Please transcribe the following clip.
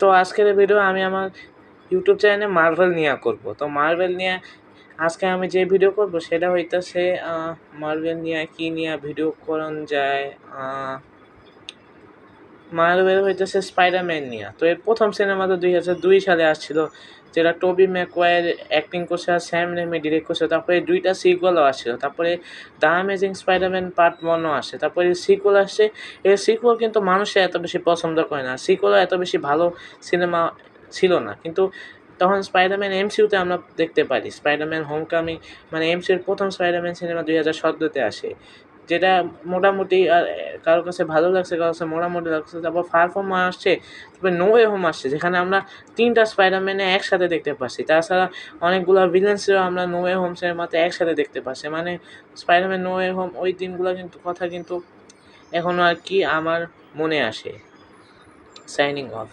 তো আজকের ভিডিও আমি আমার ইউটিউব চ্যানেলে মার্ভেল নিয়ে করব। তো মার্ভেল নিয়ে আজকে আমি যে ভিডিও করব সেটা হইতেছে মার্ভেল নিয়ে কি নিয়ে ভিডিও করন যায়। মার্ভেল হইতেছে স্পাইডারম্যান নিয়ে। তো এর প্রথম সিনেমা তো 2002 সালে আসছিল, যেটা টোবি ম্যাগুয়ার অ্যাক্টিং করছে আর স্যাম রেমি ডিরেক্ট করছে। তারপরে 2টা সিকুয়েলও আসছিল। তারপরে দ্য অ্যামেজিং স্পাইডারম্যান পার্ট 1ও আসে। তারপরে সিকুয়েল আসছে। এই সিকুয়েল কিন্তু মানুষে এত বেশি পছন্দ করে না। সিকুয়েলও এত বেশি ভালো সিনেমা ছিল না। কিন্তু তখন স্পাইডারম্যান এমসিইউতে আমরা দেখতে পারি। স্পাইডারম্যান হোমকামিং মানে এমসিইউর প্রথম স্পাইডারম্যান সিনেমা 2017-তে আসে। যেটা মোটামুটি কারো কাছে ভালো লাগছে, কারো কাছে মোটামুটি লাগছে। তারপর ফার ফ্রম হোম আসছে, তারপরে নো ওয়ে হোম আসছে, যেখানে আমরা 3টা স্পাইডারম্যানে একসাথে দেখতে পাচ্ছি। তাছাড়া অনেকগুলো ভিলেন্সেরও আমরা নো ওয়ে হোম সিনেমাতে একসাথে দেখতে পাচ্ছি। মানে স্পাইডারম্যান নো ওয়ে হোম ওই দিনগুলো কিন্তু কথা কিন্তু এখনও আর কি আমার মনে আসে। Signing off.